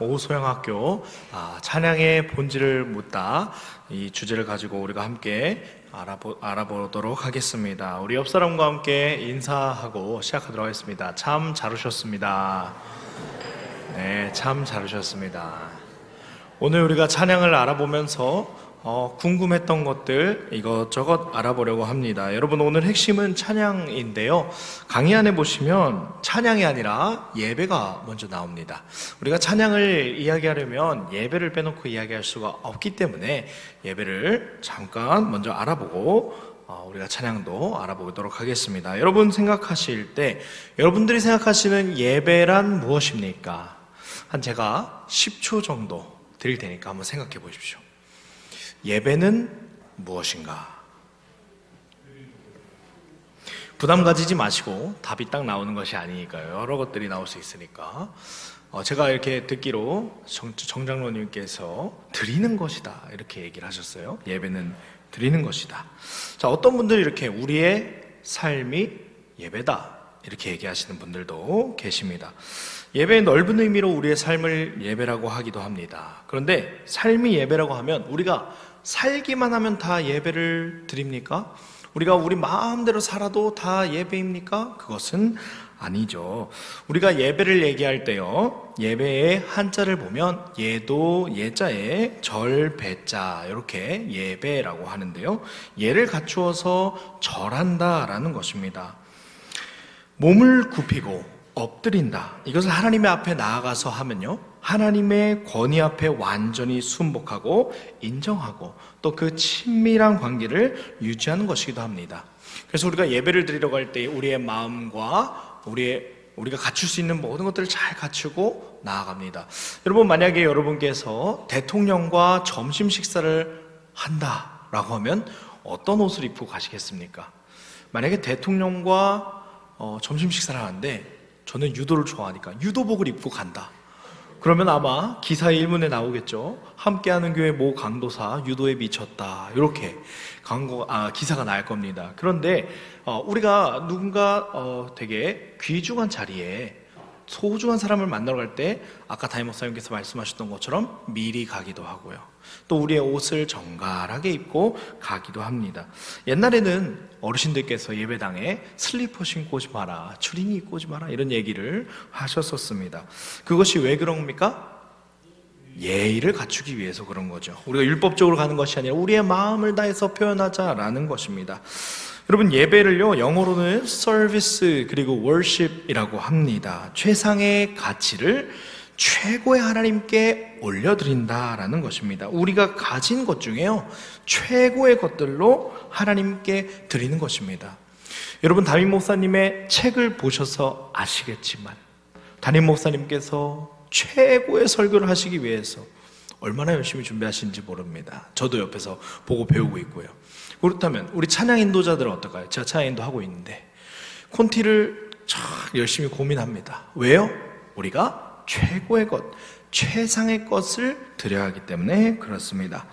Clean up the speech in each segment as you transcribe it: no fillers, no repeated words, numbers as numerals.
오소영학교 찬양의 본질을 묻다, 이 주제를 가지고 우리가 함께 알아보도록 하겠습니다. 우리 옆 사람과 함께 인사하고 시작하도록 하겠습니다. 참 잘 오셨습니다. 네, 참 잘 오셨습니다. 오늘 우리가 찬양을 알아보면서 궁금했던 것들 이것저것 알아보려고 합니다. 여러분, 오늘 핵심은 찬양인데요. 강의 안에 보시면 찬양이 아니라 예배가 먼저 나옵니다. 우리가 찬양을 이야기하려면 예배를 빼놓고 이야기할 수가 없기 때문에 예배를 잠깐 먼저 알아보고 우리가 찬양도 알아보도록 하겠습니다. 여러분 생각하실 때 여러분들이 생각하시는 예배란 무엇입니까? 제가 10초 정도 드릴 테니까 한번 생각해 보십시오. 예배는 무엇인가? 부담 가지지 마시고 답이 딱 나오는 것이 아니니까요. 여러 것들이 나올 수 있으니까. 제가 이렇게 듣기로 정장로님께서 드리는 것이다 이렇게 얘기를 하셨어요. 예배는 드리는 것이다. 자, 어떤 분들이 이렇게 우리의 삶이 예배다 이렇게 얘기하시는 분들도 계십니다. 예배의 넓은 의미로 우리의 삶을 예배라고 하기도 합니다. 그런데 삶이 예배라고 하면 우리가 살기만 하면 다 예배를 드립니까? 우리가 우리 마음대로 살아도 다 예배입니까? 그것은 아니죠. 우리가 예배를 얘기할 때요, 예배의 한자를 보면 예도 예자에 절 배자 이렇게 예배라고 하는데요, 예를 갖추어서 절한다라는 것입니다. 몸을 굽히고 엎드린다, 이것을 하나님의 앞에 나아가서 하면요, 하나님의 권위 앞에 완전히 순복하고 인정하고 또 그 친밀한 관계를 유지하는 것이기도 합니다. 그래서 우리가 예배를 드리려고 할 때 우리의 마음과 우리가 갖출 수 있는 모든 것들을 잘 갖추고 나아갑니다. 여러분, 만약에 여러분께서 대통령과 점심 식사를 한다라고 하면 어떤 옷을 입고 가시겠습니까? 만약에 대통령과 점심 식사를 하는데 저는 유도를 좋아하니까 유도복을 입고 간다, 그러면 아마 기사의 일문에 나오겠죠. 함께하는 교회 모 강도사 유도에 미쳤다, 이렇게 기사가 나올 겁니다. 그런데 우리가 누군가 되게 귀중한 자리에 소중한 사람을 만나러 갈 때 아까 담임 목사님께서 말씀하셨던 것처럼 미리 가기도 하고요, 또 우리의 옷을 정갈하게 입고 가기도 합니다. 옛날에는 어르신들께서 예배당에 슬리퍼 신고 오지 마라, 추리닝 입고 오지 마라 이런 얘기를 하셨었습니다. 그것이 왜 그런 겁니까? 예의를 갖추기 위해서 그런 거죠. 우리가 율법적으로 가는 것이 아니라 우리의 마음을 다해서 표현하자라는 것입니다. 여러분, 예배를요, 영어로는 서비스 그리고 worship이라고 합니다. 최상의 가치를 최고의 하나님께 올려드린다라는 것입니다. 우리가 가진 것 중에요, 최고의 것들로 하나님께 드리는 것입니다. 여러분, 담임 목사님의 책을 보셔서 아시겠지만 담임 목사님께서 최고의 설교를 하시기 위해서 얼마나 열심히 준비하시는지 모릅니다. 저도 옆에서 보고 배우고 있고요. 그렇다면 우리 찬양 인도자들은 어떨까요? 제가 찬양 인도 하고 있는데 콘티를 참 열심히 고민합니다. 왜요? 우리가 최고의 것, 최상의 것을 드려야 하기 때문에 그렇습니다.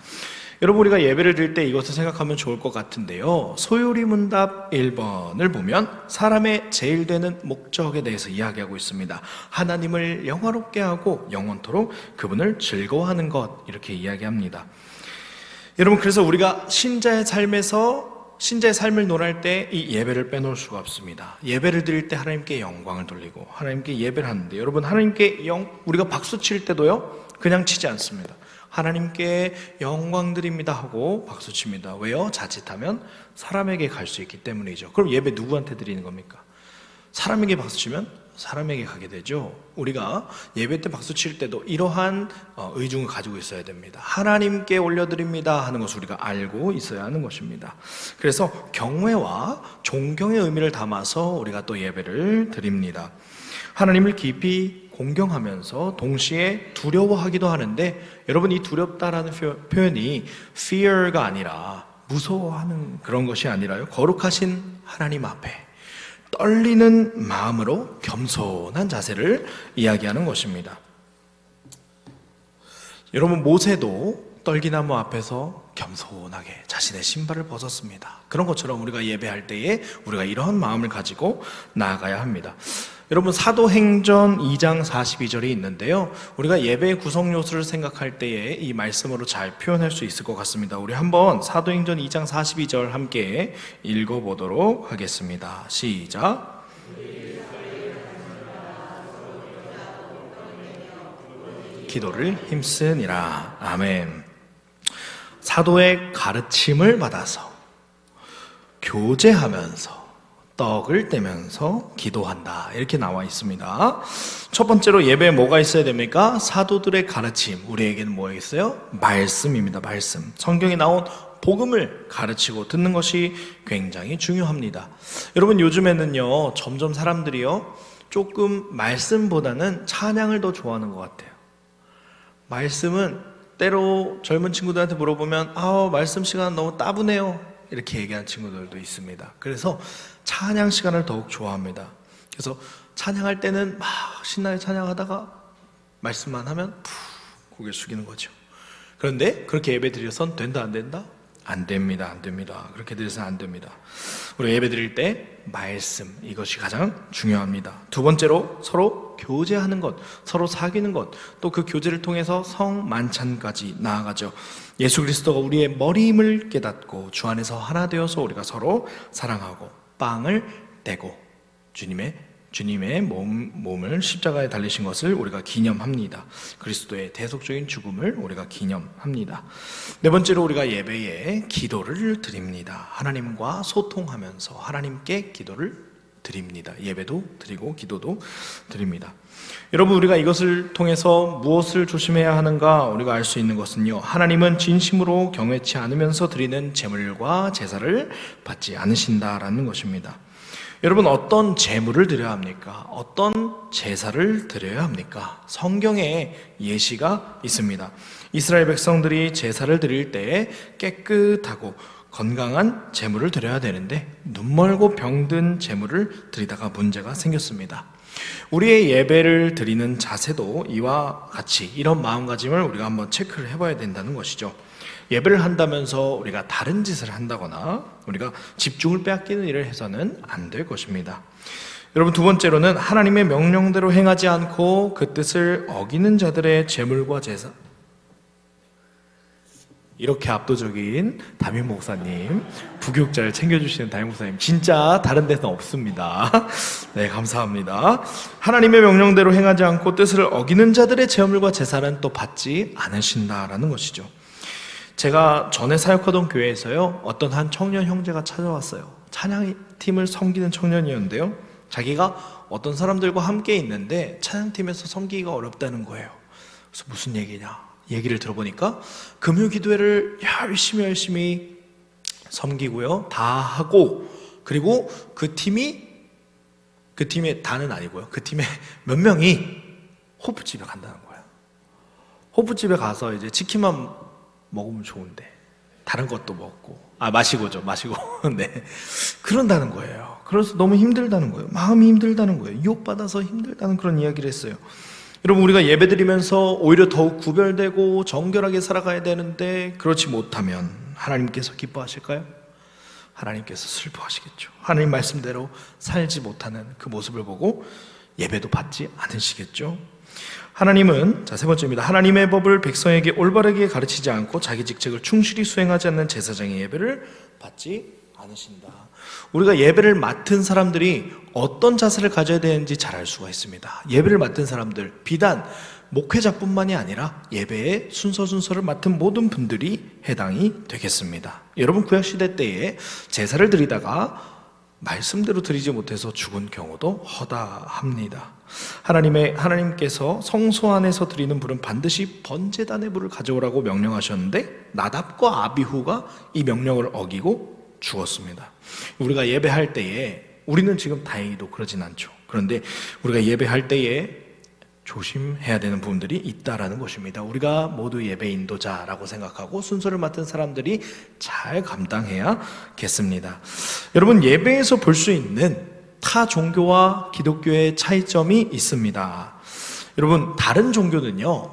여러분, 우리가 예배를 드릴 때 이것을 생각하면 좋을 것 같은데요, 소요리 문답 1번을 보면 사람의 제일 되는 목적에 대해서 이야기하고 있습니다. 하나님을 영화롭게 하고 영원토록 그분을 즐거워하는 것, 이렇게 이야기합니다. 여러분, 그래서 우리가 신자의 삶을 논할 때 이 예배를 빼놓을 수가 없습니다. 예배를 드릴 때 하나님께 영광을 돌리고 하나님께 예배를 하는데, 여러분, 하나님께 우리가 박수 칠 때도요, 그냥 치지 않습니다. 하나님께 영광 드립니다 하고 박수 칩니다. 왜요? 자칫하면 사람에게 갈 수 있기 때문이죠. 그럼 예배 누구한테 드리는 겁니까? 사람에게 박수 치면 사람에게 가게 되죠. 우리가 예배 때 박수 칠 때도 이러한 의중을 가지고 있어야 됩니다. 하나님께 올려드립니다 하는 것을 우리가 알고 있어야 하는 것입니다. 그래서 경외와 존경의 의미를 담아서 우리가 또 예배를 드립니다. 하나님을 깊이 공경하면서 동시에 두려워하기도 하는데, 여러분, 이 두렵다라는 표현이 fear가 아니라 무서워하는 그런 것이 아니라요, 거룩하신 하나님 앞에 떨리는 마음으로 겸손한 자세를 이야기하는 것입니다. 여러분, 모세도 떨기나무 앞에서 겸손하게 자신의 신발을 벗었습니다. 그런 것처럼 우리가 예배할 때에 우리가 이러한 마음을 가지고 나아가야 합니다. 여러분 사도행전 2장 42절이 있는데요. 우리가 예배의 구성 요소를 생각할 때에 이 말씀으로 잘 표현할 수 있을 것 같습니다. 우리 한번 사도행전 2장 42절 함께 읽어보도록 하겠습니다. 시작. 기도를 힘쓰니라. 아멘. 사도의 가르침을 받아서 교제하면서 떡을 떼면서 기도한다, 이렇게 나와 있습니다. 첫 번째로 예배에 뭐가 있어야 됩니까? 사도들의 가르침, 우리에게는 뭐가 있어요? 말씀입니다. 말씀. 성경에 나온 복음을 가르치고 듣는 것이 굉장히 중요합니다. 여러분 요즘에는요 점점 사람들이요 조금 말씀보다는 찬양을 더 좋아하는 것 같아요. 말씀은 때로 젊은 친구들한테 물어보면 말씀 시간 너무 따분해요, 이렇게 얘기하는 친구들도 있습니다. 그래서 찬양 시간을 더욱 좋아합니다. 그래서 찬양할 때는 막 신나게 찬양하다가 말씀만 하면 푹 고개 숙이는 거죠. 그런데 그렇게 예배 드려선 된다 안 된다? 안 됩니다. 안 됩니다. 그렇게 드려서는 안 됩니다. 우리 예배 드릴 때 말씀, 이것이 가장 중요합니다. 두 번째로 서로 교제하는 것, 서로 사귀는 것, 또 그 교제를 통해서 성만찬까지 나아가죠. 예수 그리스도가 우리의 머리임을 깨닫고 주 안에서 하나 되어서 우리가 서로 사랑하고 빵을 떼고 주님의 몸을 십자가에 달리신 것을 우리가 기념합니다. 그리스도의 대속적인 죽음을 우리가 기념합니다. 네 번째로 우리가 예배에 기도를 드립니다. 하나님과 소통하면서 하나님께 기도를 드립니다. 예배도 드리고 기도도 드립니다. 여러분 우리가 이것을 통해서 무엇을 조심해야 하는가 우리가 알 수 있는 것은요, 하나님은 진심으로 경외치 않으면서 드리는 제물과 제사를 받지 않으신다라는 것입니다. 여러분 어떤 제물을 드려야 합니까? 어떤 제사를 드려야 합니까? 성경에 예시가 있습니다. 이스라엘 백성들이 제사를 드릴 때 깨끗하고 건강한 제물을 드려야 되는데 눈멀고 병든 제물을 드리다가 문제가 생겼습니다. 우리의 예배를 드리는 자세도 이와 같이 이런 마음가짐을 우리가 한번 체크를 해봐야 된다는 것이죠. 예배를 한다면서 우리가 다른 짓을 한다거나 우리가 집중을 빼앗기는 일을 해서는 안 될 것입니다. 여러분 두 번째로는 하나님의 명령대로 행하지 않고 그 뜻을 어기는 자들의 제물과 제사. 이렇게 압도적인 담임 목사님, 부교육자를 챙겨주시는 담임 목사님 진짜 다른 데는 없습니다. 네, 감사합니다. 하나님의 명령대로 행하지 않고 뜻을 어기는 자들의 제물과 제사는 또 받지 않으신다라는 것이죠. 제가 전에 사역하던 교회에서요 어떤 한 청년 형제가 찾아왔어요. 찬양팀을 섬기는 청년이었는데요, 자기가 어떤 사람들과 함께 있는데 찬양팀에서 섬기기가 어렵다는 거예요. 그래서 무슨 얘기냐 얘기를 들어보니까 금요기도회를 열심히 섬기고요 다 하고, 그리고 그 팀의 다는 아니고요, 그 팀의 몇 명이 호프집에 간다는 거예요. 호프집에 가서 이제 치킨만 먹으면 좋은데 다른 것도 먹고 마시고 네, 그런다는 거예요. 그래서 너무 힘들다는 거예요. 마음이 힘들다는 거예요. 유혹받아서 힘들다는 그런 이야기를 했어요. 여러분 우리가 예배드리면서 오히려 더욱 구별되고 정결하게 살아가야 되는데 그렇지 못하면 하나님께서 기뻐하실까요? 하나님께서 슬퍼하시겠죠. 하나님 말씀대로 살지 못하는 그 모습을 보고 예배도 받지 않으시겠죠. 하나님은, 세 번째입니다. 하나님의 법을 백성에게 올바르게 가르치지 않고 자기 직책을 충실히 수행하지 않는 제사장의 예배를 받지 않으신다. 우리가 예배를 맡은 사람들이 어떤 자세를 가져야 되는지 잘 알 수가 있습니다. 예배를 맡은 사람들, 비단 목회자뿐만이 아니라 예배의 순서를 맡은 모든 분들이 해당이 되겠습니다. 여러분 구약시대 때에 제사를 드리다가 말씀대로 드리지 못해서 죽은 경우도 허다합니다. 하나님께서 성소 안에서 드리는 불은 반드시 번제단의 불을 가져오라고 명령하셨는데 나답과 아비후가 이 명령을 어기고 죽었습니다. 우리가 예배할 때에, 우리는 지금 다행히도 그러진 않죠. 그런데 우리가 예배할 때에 조심해야 되는 부분들이 있다라는 것입니다. 우리가 모두 예배 인도자라고 생각하고 순서를 맡은 사람들이 잘 감당해야겠습니다. 여러분 예배에서 볼 수 있는 타 종교와 기독교의 차이점이 있습니다. 여러분 다른 종교는요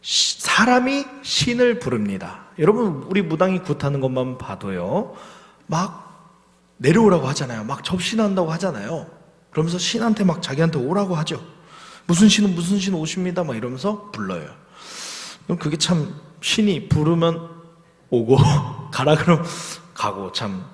사람이 신을 부릅니다. 여러분 우리 무당이 굿하는 것만 봐도요 막 내려오라고 하잖아요. 막 접신한다고 하잖아요. 그러면서 신한테 막 자기한테 오라고 하죠. 무슨 신 오십니다 막 이러면서 불러요. 그럼 그게 참 신이 부르면 오고 가라 그러면 가고 참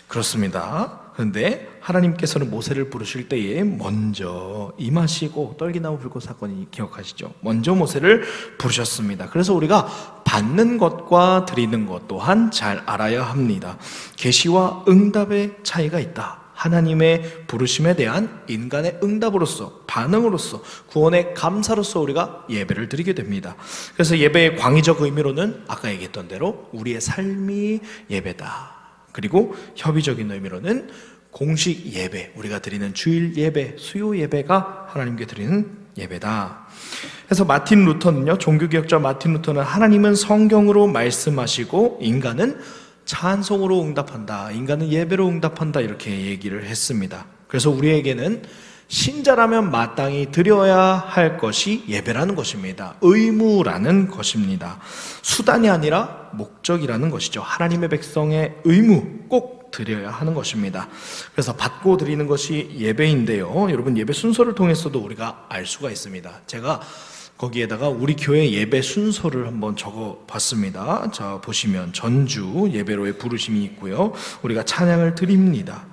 그렇습니다. 그런데 하나님께서는 모세를 부르실 때에 먼저 임하시고 떨기나무 불꽃 사건이 기억하시죠? 먼저 모세를 부르셨습니다. 그래서 우리가 받는 것과 드리는 것 또한 잘 알아야 합니다. 계시와 응답의 차이가 있다. 하나님의 부르심에 대한 인간의 응답으로서, 반응으로서, 구원의 감사로서 우리가 예배를 드리게 됩니다. 그래서 예배의 광의적 의미로는 아까 얘기했던 대로 우리의 삶이 예배다. 그리고 협의적인 의미로는 공식 예배, 우리가 드리는 주일 예배, 수요 예배가 하나님께 드리는 예배다. 그래서 마틴 루터는요, 종교개혁자 마틴 루터는 하나님은 성경으로 말씀하시고 인간은 찬송으로 응답한다, 인간은 예배로 응답한다, 이렇게 얘기를 했습니다. 그래서 우리에게는 신자라면 마땅히 드려야 할 것이 예배라는 것입니다. 의무라는 것입니다. 수단이 아니라 목적이라는 것이죠. 하나님의 백성의 의무, 꼭 드려야 하는 것입니다. 그래서 받고 드리는 것이 예배인데요, 여러분, 예배 순서를 통해서도 우리가 알 수가 있습니다. 제가 거기에다가 우리 교회 예배 순서를 한번 적어 봤습니다. 자, 보시면 전주 예배로의 부르심이 있고요, 우리가 찬양을 드립니다.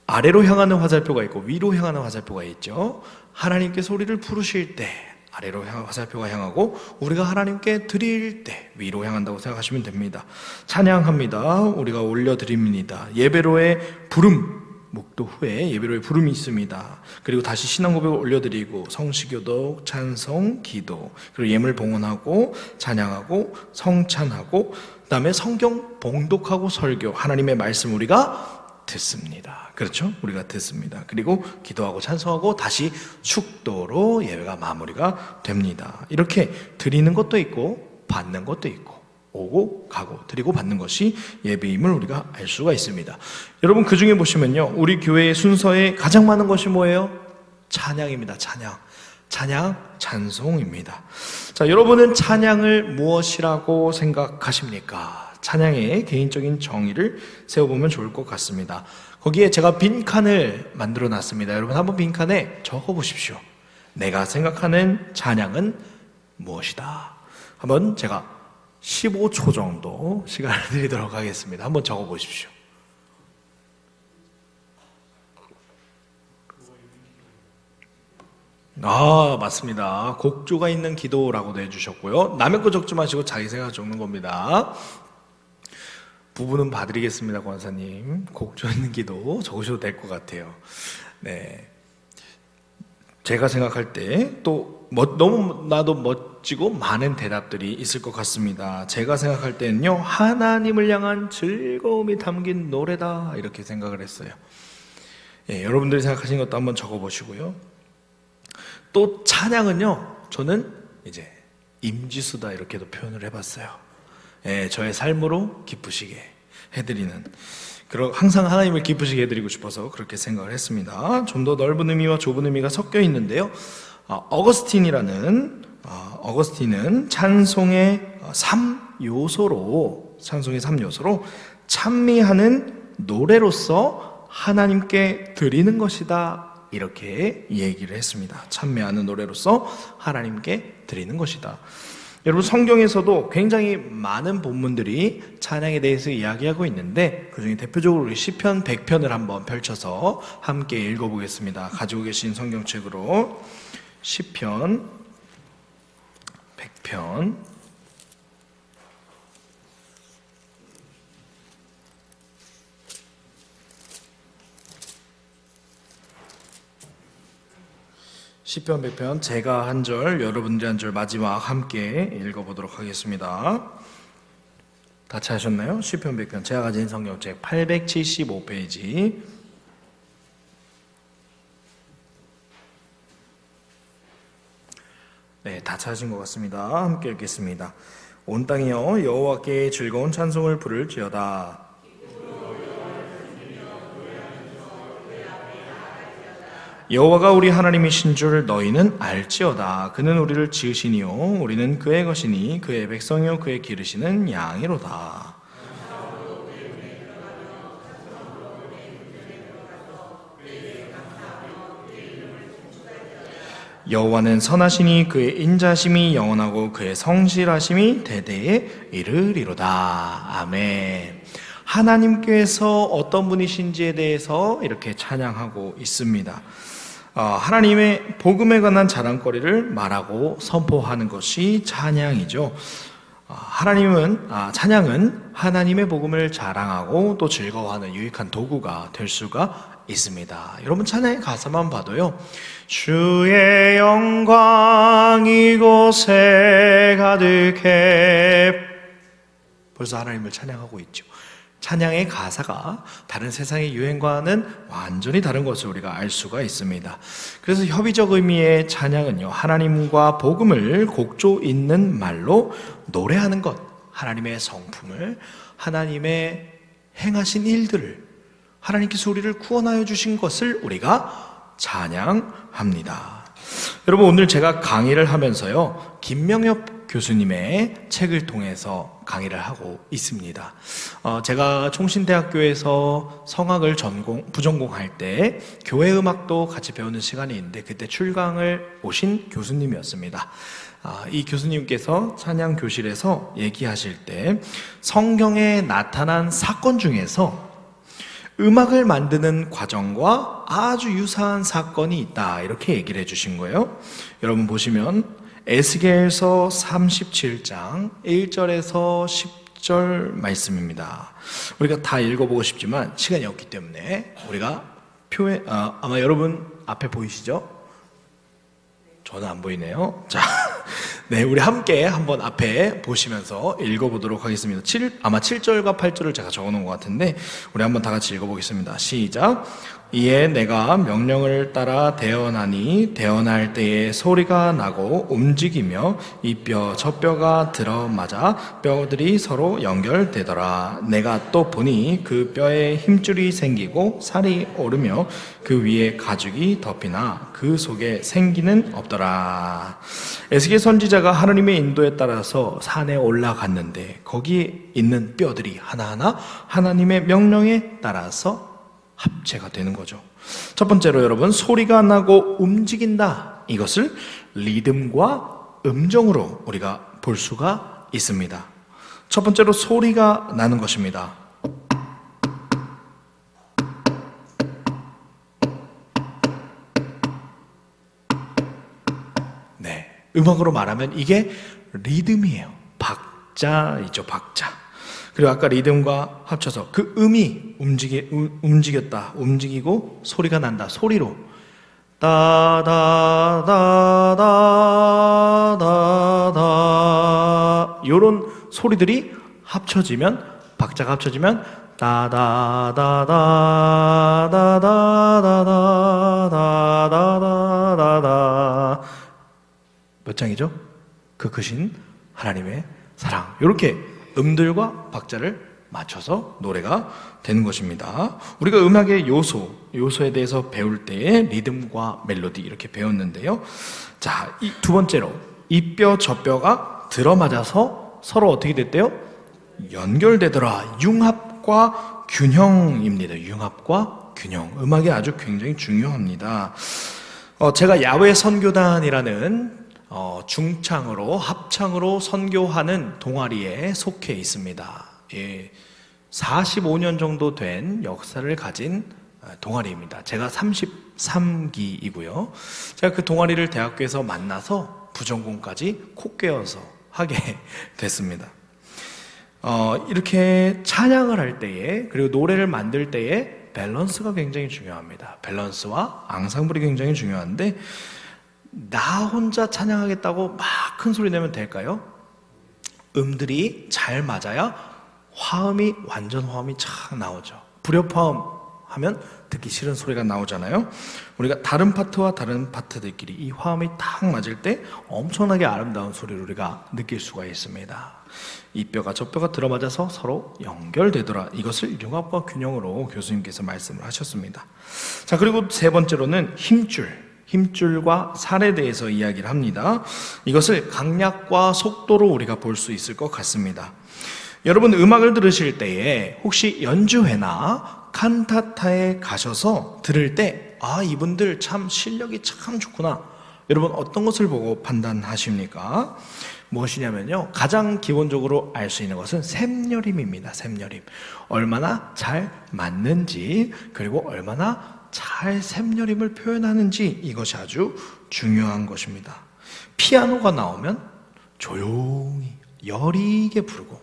아래로 향하는 화살표가 있고 위로 향하는 화살표가 있죠. 하나님께서 우리를 부르실 때 아래로 화살표가 향하고, 우리가 하나님께 드릴 때 위로 향한다고 생각하시면 됩니다. 찬양합니다. 우리가 올려드립니다. 예배로의 부름, 목도 후에 예배로의 부름이 있습니다. 그리고 다시 신앙고백을 올려드리고 성시교독, 찬송, 기도, 그리고 예물 봉헌하고 찬양하고 성찬하고, 그 다음에 성경 봉독하고 설교, 하나님의 말씀 우리가 듣습니다. 그렇죠? 우리가 듣습니다. 그리고 기도하고 찬송하고 다시 축도로 예배가 마무리가 됩니다. 이렇게 드리는 것도 있고 받는 것도 있고, 오고 가고 드리고 받는 것이 예배임을 우리가 알 수가 있습니다. 여러분, 그 중에 보시면요, 우리 교회의 순서에 가장 많은 것이 뭐예요? 찬양입니다. 찬양, 찬송입니다. 자, 여러분은 찬양을 무엇이라고 생각하십니까? 찬양의 개인적인 정의를 세워보면 좋을 것 같습니다. 거기에 제가 빈칸을 만들어 놨습니다. 여러분, 한번 빈칸에 적어보십시오. 내가 생각하는 찬양은 무엇이다. 한번 제가 15초 정도 시간을 드리도록 하겠습니다. 한번 적어보십시오. 맞습니다. 곡조가 있는 기도라고도 해주셨고요. 남의 거 적지 마시고 자기 생각 적는 겁니다. 부부는 봐드리겠습니다, 권사님. 곡조 있는 기도 적으셔도 될 것 같아요. 네, 제가 생각할 때 또 너무나도 멋지고 많은 대답들이 있을 것 같습니다. 제가 생각할 때는요, 하나님을 향한 즐거움이 담긴 노래다, 이렇게 생각을 했어요. 여러분들이 생각하신 것도 한번 적어보시고요. 또 찬양은요, 저는 이제 임지수다, 이렇게도 표현을 해봤어요. 저의 삶으로 기쁘시게 해드리는, 항상 하나님을 기쁘시게 해드리고 싶어서 그렇게 생각을 했습니다. 좀 더 넓은 의미와 좁은 의미가 섞여 있는데요, 어거스틴은 찬송의 3요소로 찬미하는 노래로서 하나님께 드리는 것이다, 이렇게 얘기를 했습니다. 찬미하는 노래로서 하나님께 드리는 것이다. 여러분, 성경에서도 굉장히 많은 본문들이 찬양에 대해서 이야기하고 있는데, 그중에 대표적으로 우리 시편 100편을 한번 펼쳐서 함께 읽어보겠습니다. 가지고 계신 성경책으로 시편 100편, 시편 100편, 제가 한 절, 여러분들이 한 절, 마지막 함께 읽어보도록 하겠습니다. 다 찾으셨나요? 시편 100편, 제가 가진 성경책 875페이지. 네, 다 찾으신 것 같습니다. 함께 읽겠습니다. 온 땅이여 여호와께 즐거운 찬송을 부를지어다. 여호와가 우리 하나님이신 줄 너희는 알지어다. 그는 우리를 지으시니요 우리는 그의 것이니 그의 백성이요 그의 기르시는 양이로다. 여호와는 선하시니 그의 인자심이 영원하고 그의 성실하심이 대대에 이르리로다. 아멘. 하나님께서 어떤 분이신지에 대해서 이렇게 찬양하고 있습니다. 하나님의 복음에 관한 자랑거리를 말하고 선포하는 것이 찬양이죠. 찬양은 하나님의 복음을 자랑하고 또 즐거워하는 유익한 도구가 될 수가 있습니다. 여러분 찬양의 가사만 봐도요, 주의 영광 이곳에 가득해, 벌써 하나님을 찬양하고 있죠. 찬양의 가사가 다른 세상의 유행과는 완전히 다른 것을 우리가 알 수가 있습니다. 그래서 협의적 의미의 찬양은요, 하나님과 복음을 곡조 있는 말로 노래하는 것, 하나님의 성품을, 하나님의 행하신 일들을, 하나님께서 우리를 구원하여 주신 것을 우리가 찬양합니다. 여러분, 오늘 제가 강의를 하면서요, 김명엽 교수님의 책을 통해서 강의를 하고 있습니다. 제가 총신대학교에서 성악을 부전공할 때 교회 음악도 같이 배우는 시간이 있는데, 그때 출강을 오신 교수님이었습니다. 이 교수님께서 찬양 교실에서 얘기하실 때 성경에 나타난 사건 중에서 음악을 만드는 과정과 아주 유사한 사건이 있다, 이렇게 얘기를 해주신 거예요. 여러분 보시면 에스겔서 37장 1절에서 10절 말씀입니다. 우리가 다 읽어보고 싶지만 시간이 없기 때문에 우리가 아마 여러분 앞에 보이시죠? 저는 안 보이네요. 자, 네, 우리 함께 한번 앞에 보시면서 읽어보도록 하겠습니다. 아마 7절과 8절을 제가 적어놓은 것 같은데 우리 한번 다 같이 읽어보겠습니다. 시작. 이에 내가 명령을 따라 대언하니 대언할 때에 소리가 나고 움직이며 이 뼈 저 뼈가 들어맞아 뼈들이 서로 연결되더라. 내가 또 보니 그 뼈에 힘줄이 생기고 살이 오르며 그 위에 가죽이 덮이나 그 속에 생기는 없더라. 에스겔 선지자가 하나님의 인도에 따라서 산에 올라갔는데 거기에 있는 뼈들이 하나하나 하나님의 명령에 따라서 합체가 되는 거죠. 첫 번째로 여러분, 소리가 나고 움직인다. 이것을 리듬과 음정으로 우리가 볼 수가 있습니다. 첫 번째로 소리가 나는 것입니다. 네, 음악으로 말하면 이게 리듬이에요. 박자이죠, 박자. 그리고 아까 리듬과 합쳐서 그 음이 움직였다, 움직이고 소리가 난다, 소리로 따다다다다다 이런 소리들이 합쳐지면, 박자가 합쳐지면 다다다다다다다다다다다다 몇 장이죠? 그 크신 하나님의 사랑, 이렇게 음들과 박자를 맞춰서 노래가 되는 것입니다. 우리가 음악의 요소에 대해서 배울 때에 리듬과 멜로디 이렇게 배웠는데요. 자, 이 두 번째로 이 뼈 저 뼈가 들어맞아서 서로 어떻게 됐대요? 연결되더라. 융합과 균형입니다. 융합과 균형. 음악이 아주 굉장히 중요합니다. 제가 야외 선교단이라는 중창으로 합창으로 선교하는 동아리에 속해 있습니다. 45년 정도 된 역사를 가진 동아리입니다. 제가 33기이고요. 제가 그 동아리를 대학교에서 만나서 부전공까지 코 꿰어서 하게 됐습니다. 이렇게 찬양을 할 때에, 그리고 노래를 만들 때에 밸런스가 굉장히 중요합니다. 밸런스와 앙상블이 굉장히 중요한데, 나 혼자 찬양하겠다고 막 큰 소리 내면 될까요? 음들이 잘 맞아야 완전 화음이 착 나오죠. 불협화음 하면 듣기 싫은 소리가 나오잖아요. 우리가 다른 파트와 다른 파트들끼리 이 화음이 딱 맞을 때 엄청나게 아름다운 소리를 우리가 느낄 수가 있습니다. 이 뼈가 저 뼈가 들어맞아서 서로 연결되더라. 이것을 융합과 균형으로 교수님께서 말씀을 하셨습니다. 자, 그리고 세 번째로는 힘줄과 살에 대해서 이야기를 합니다. 이것을 강약과 속도로 우리가 볼 수 있을 것 같습니다. 여러분, 음악을 들으실 때에 혹시 연주회나 칸타타에 가셔서 들을 때, 이분들 참 실력이 참 좋구나 여러분 어떤 것을 보고 판단하십니까? 무엇이냐면요, 가장 기본적으로 알 수 있는 것은 샘여림입니다. 샘여림. 얼마나 잘 맞는지, 그리고 얼마나 잘 샘여림을 표현하는지, 이것이 아주 중요한 것입니다. 피아노가 나오면 조용히 여리게 부르고,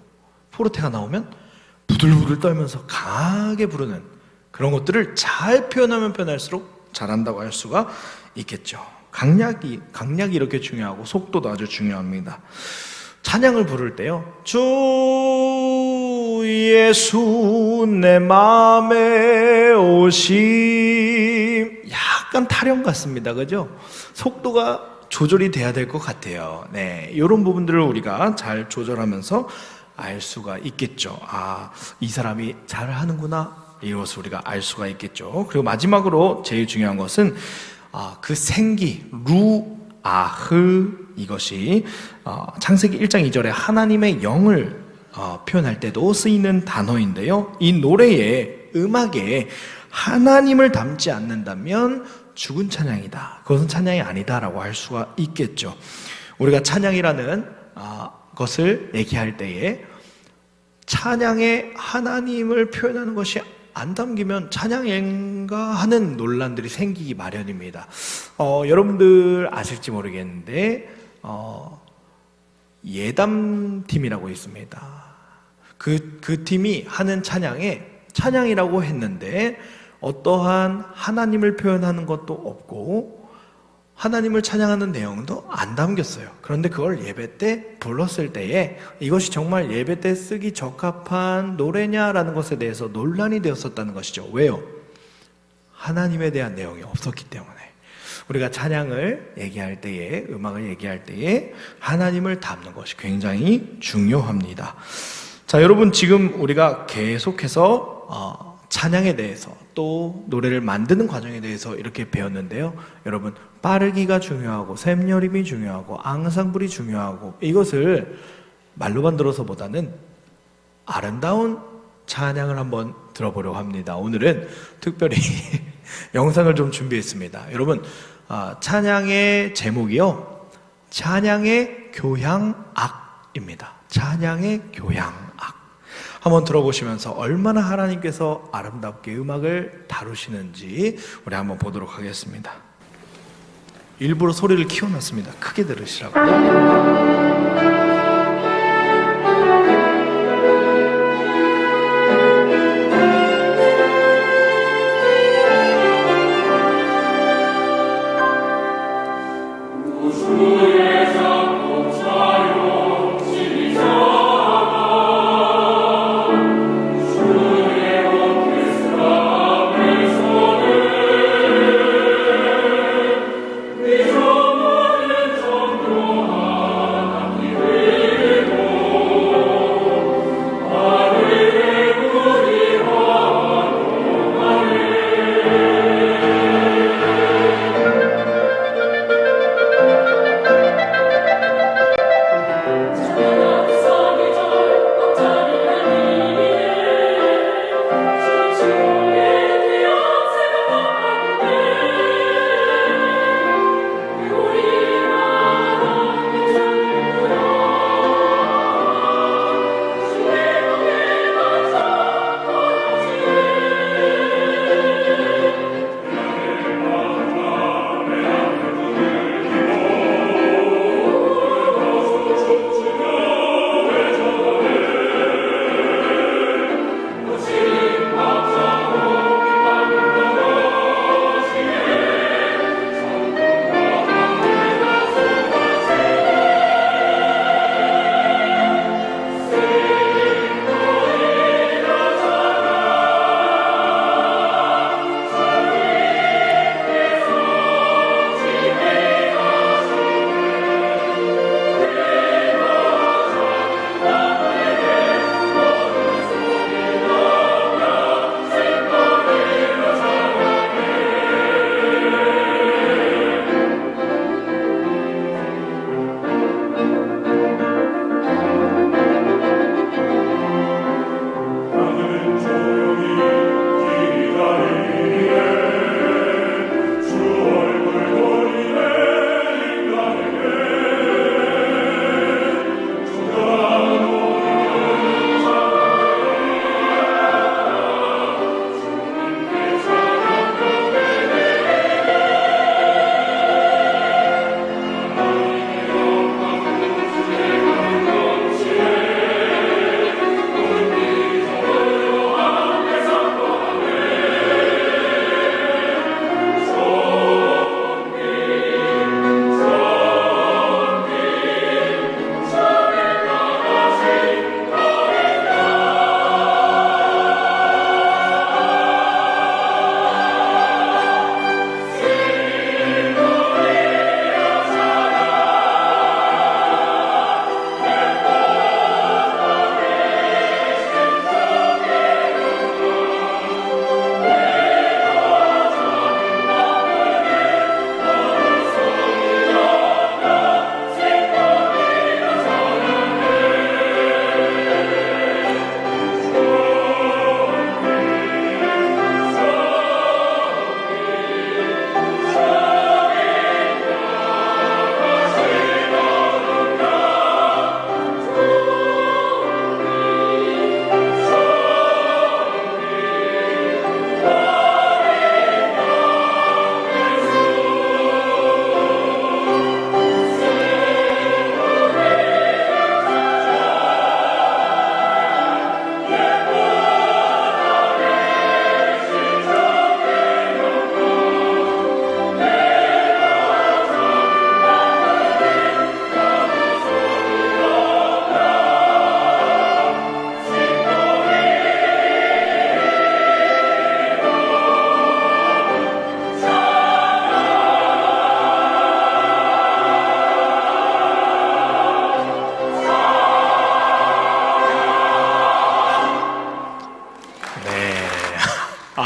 포르테가 나오면 부들부들 떨면서 강하게 부르는 그런 것들을 잘 표현하면 표현할수록 잘한다고 할 수가 있겠죠. 강약이 이렇게 중요하고 속도도 아주 중요합니다. 찬양을 부를 때요, 주 예수 내 마음에 오심, 약간 타령 같습니다. 그죠? 속도가 조절이 돼야 될 것 같아요. 네, 이런 부분들을 우리가 잘 조절하면서 알 수가 있겠죠. 아, 이 사람이 잘 하는구나, 이것을 우리가 알 수가 있겠죠. 그리고 마지막으로 제일 중요한 것은 그 생기, 루아흐, 이것이 창세기 1장 2절에 하나님의 영을 표현할 때도 쓰이는 단어인데요, 이 노래의 음악에 하나님을 담지 않는다면 죽은 찬양이다, 그것은 찬양이 아니다라고 할 수가 있겠죠. 우리가 찬양이라는 것을 얘기할 때에 찬양에 하나님을 표현하는 것이 안 담기면 찬양인가 하는 논란들이 생기기 마련입니다. 여러분들 아실지 모르겠는데 예담팀이라고 있습니다. 그 팀이 하는 찬양에 찬양이라고 했는데 어떠한 하나님을 표현하는 것도 없고 하나님을 찬양하는 내용도 안 담겼어요. 그런데 그걸 예배 때 불렀을 때에 이것이 정말 예배 때 쓰기 적합한 노래냐라는 것에 대해서 논란이 되었었다는 것이죠. 왜요? 하나님에 대한 내용이 없었기 때문에. 우리가 찬양을 얘기할 때에, 음악을 얘기할 때에 하나님을 담는 것이 굉장히 중요합니다. 자, 여러분, 지금 우리가 계속해서 찬양에 대해서, 또 노래를 만드는 과정에 대해서 이렇게 배웠는데요, 여러분, 빠르기가 중요하고 샘여림이 중요하고 앙상블이 중요하고, 이것을 말로만 들어서보다는 아름다운 찬양을 한번 들어보려고 합니다. 오늘은 특별히 영상을 좀 준비했습니다. 여러분, 찬양의 제목이요, 찬양의 교향악입니다. 찬양의 교향악. 한번 들어보시면서 얼마나 하나님께서 아름답게 음악을 다루시는지 우리 한번 보도록 하겠습니다. 일부러 소리를 키워놨습니다. 크게 들으시라고.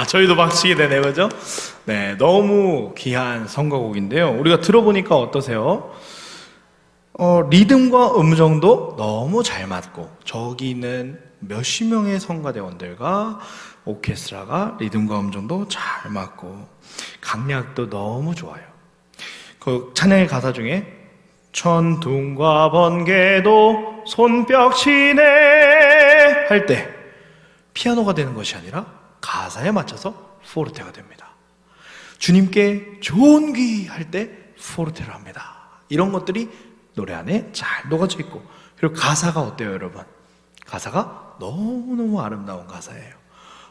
저희도 박치게 되네, 그죠? 네, 너무 귀한 선거곡인데요. 우리가 들어보니까 어떠세요? 리듬과 음정도 너무 잘 맞고, 저기 있는 몇십 명의 성가대원들과 오케스트라가 리듬과 음정도 잘 맞고, 강약도 너무 좋아요. 그 찬양의 가사 중에 천둥과 번개도 손뼉치네 할 때 피아노가 되는 것이 아니라 가사에 맞춰서 포르테가 됩니다. 주님께 좋은 귀 할 때 포르테를 합니다. 이런 것들이 노래 안에 잘 녹아져 있고, 그리고 가사가 어때요, 여러분? 가사가 너무너무 아름다운 가사예요.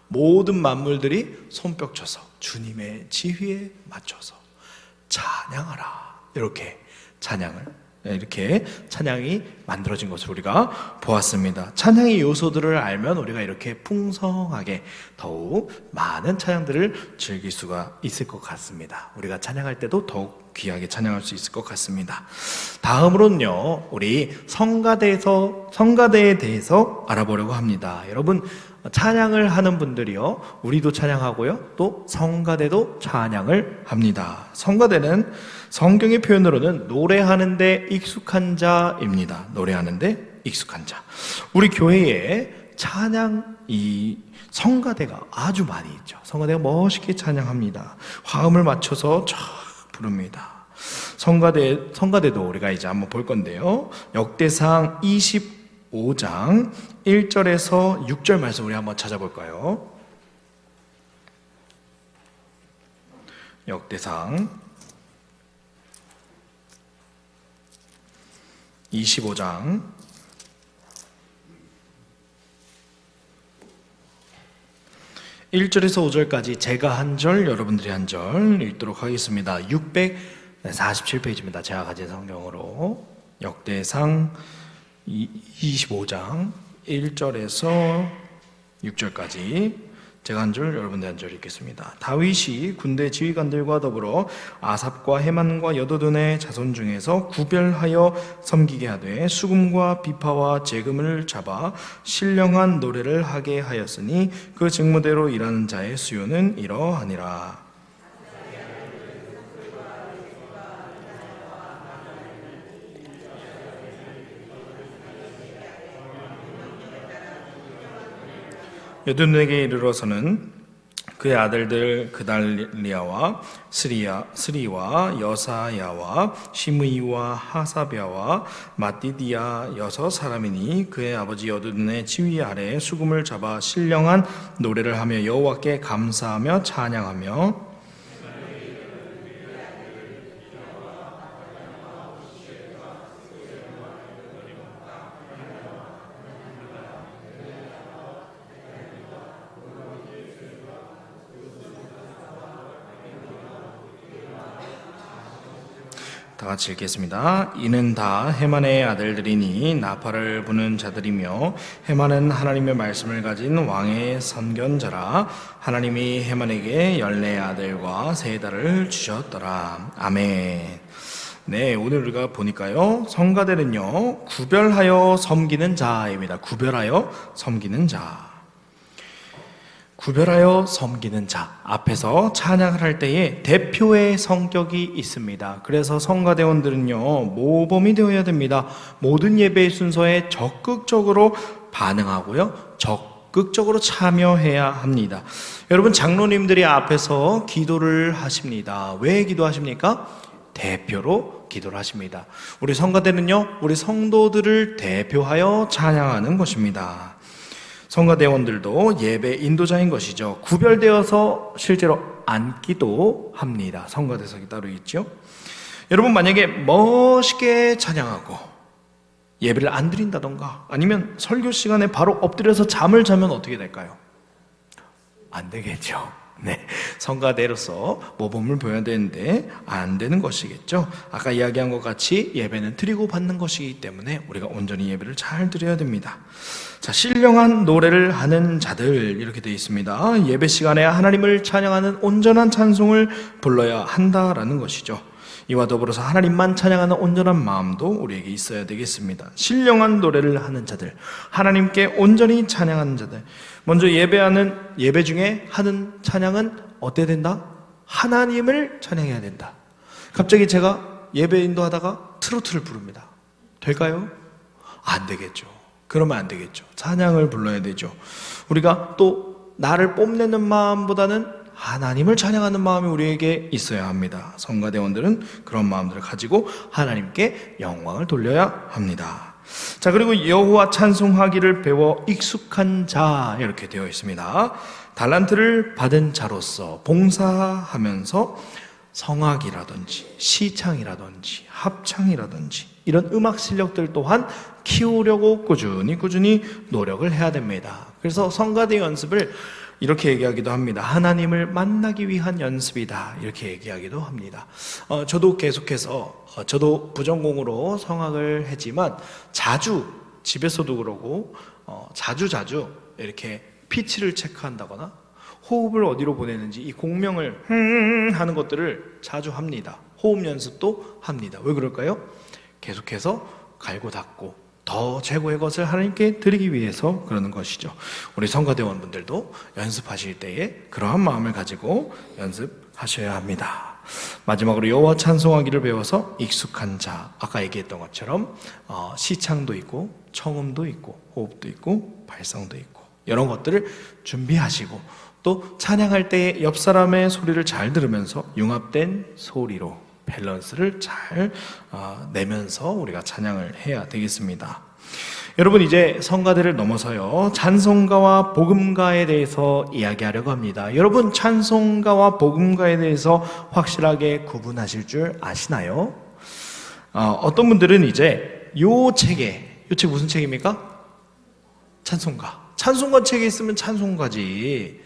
모든 만물들이 손뼉 쳐서 주님의 지휘에 맞춰서 찬양하라, 이렇게 찬양이 만들어진 것을 우리가 보았습니다. 찬양의 요소들을 알면 우리가 이렇게 풍성하게 더욱 많은 찬양들을 즐길 수가 있을 것 같습니다. 우리가 찬양할 때도 더욱 귀하게 찬양할 수 있을 것 같습니다. 다음으로는요, 우리 성가대에 대해서 알아보려고 합니다. 여러분, 찬양을 하는 분들이요, 우리도 찬양하고요, 또 성가대도 찬양을 합니다. 성가대는 성경의 표현으로는 노래하는데 익숙한 자입니다. 노래하는데 익숙한 자. 우리 교회에 이 성가대가 아주 많이 있죠. 성가대가 멋있게 찬양합니다. 화음을 맞춰서 쫙 부릅니다. 성가대도 우리가 이제 한번 볼 건데요. 역대상 25장 1절에서 6절 말씀 우리 한번 찾아볼까요? 역대상 25장 1절에서 5절까지 제가 한 절, 여러분들이 한 절 읽도록 하겠습니다. 647페이지입니다. 제가 가진 성경으로. 역대상 25장 1절에서 6절까지 제가 한 절, 여러분들 한 절 읽겠습니다. 다윗이 군대 지휘관들과 더불어 아삽과 헤만과 여도둔의 자손 중에서 구별하여 섬기게 하되 수금과 비파와 재금을 잡아 신령한 노래를 하게 하였으니 그 직무대로 일하는 자의 수요는 이러하니라. 여둔에게 이르러서는 그의 아들들 그달리아와 스리와 여사야와 시므이와 하사랴와 마띠디아 6사람이니 그의 아버지 여둔의 지휘 아래에 수금을 잡아 신령한 노래를 하며 여호와께 감사하며 찬양하며 다 같이 읽겠습니다. 이는 다 헤만의 아들들이니 나팔을 부는 자들이며 헤만은 하나님의 말씀을 가진 왕의 선견자라. 하나님이 헤만에게 14 아들과 3 딸을 주셨더라. 아멘. 네, 오늘 우리가 보니까요, 성가대는요, 구별하여 섬기는 자입니다. 구별하여 섬기는 자. 구별하여 섬기는 자 앞에서 찬양을 할 때에 대표의 성격이 있습니다. 그래서 성가대원들은요, 모범이 되어야 됩니다. 모든 예배의 순서에 적극적으로 반응하고요, 적극적으로 참여해야 합니다. 여러분, 장로님들이 앞에서 기도를 하십니다. 왜 기도하십니까? 대표로 기도를 하십니다. 우리 성가대는요, 우리 성도들을 대표하여 찬양하는 것입니다. 성가대원들도 예배 인도자인 것이죠. 구별되어서 실제로 앉기도 합니다. 성가대석이 따로 있죠. 여러분, 만약에 멋있게 찬양하고 예배를 안 드린다던가 아니면 설교 시간에 바로 엎드려서 잠을 자면 어떻게 될까요? 안 되겠죠. 네, 성가대로서 모범을 보여야 되는데 안 되는 것이겠죠. 아까 이야기한 것 같이 예배는 드리고 받는 것이기 때문에 우리가 온전히 예배를 잘 드려야 됩니다. 자, 신령한 노래를 하는 자들, 이렇게 되어 있습니다. 예배 시간에 하나님을 찬양하는 온전한 찬송을 불러야 한다라는 것이죠. 이와 더불어서 하나님만 찬양하는 온전한 마음도 우리에게 있어야 되겠습니다. 신령한 노래를 하는 자들, 하나님께 온전히 찬양하는 자들. 먼저 예배 중에 하는 찬양은 어때야 된다? 하나님을 찬양해야 된다. 갑자기 제가 예배 인도하다가 트로트를 부릅니다. 될까요? 안 되겠죠. 그러면 안 되겠죠. 찬양을 불러야 되죠. 우리가 또 나를 뽐내는 마음보다는 하나님을 찬양하는 마음이 우리에게 있어야 합니다. 성가대원들은 그런 마음들을 가지고 하나님께 영광을 돌려야 합니다. 자, 그리고 여호와 찬송하기를 배워 익숙한 자, 이렇게 되어 있습니다. 달란트를 받은 자로서 봉사하면서 성악이라든지 시창이라든지 합창이라든지 이런 음악 실력들 또한 키우려고 꾸준히 노력을 해야 됩니다. 그래서 성가대 연습을 이렇게 얘기하기도 합니다. 하나님을 만나기 위한 연습이다, 이렇게 얘기하기도 합니다. 저도 계속해서 저도 부전공으로 성악을 했지만 자주 집에서도 그러고 자주 이렇게 피치를 체크한다거나 호흡을 어디로 보내는지 이 공명을 하는 것들을 자주 합니다. 호흡 연습도 합니다. 왜 그럴까요? 계속해서 갈고 닦고 더 최고의 것을 하나님께 드리기 위해서 그러는 것이죠. 우리 성가대원분들도 연습하실 때에 그러한 마음을 가지고 연습하셔야 합니다. 마지막으로 여호와 찬송하기를 배워서 익숙한 자, 아까 얘기했던 것처럼 시창도 있고 청음도 있고 호흡도 있고 발성도 있고 이런 것들을 준비하시고 또 찬양할 때에 옆 사람의 소리를 잘 들으면서 융합된 소리로 밸런스를 잘 내면서 우리가 찬양을 해야 되겠습니다. 여러분, 이제 성가대를 넘어서요, 찬송가와 복음가에 대해서 이야기하려고 합니다. 여러분, 찬송가와 복음가에 대해서 확실하게 구분하실 줄 아시나요? 어떤 분들은 이제 요 책 무슨 책입니까? 찬송가 책에 있으면 찬송가지,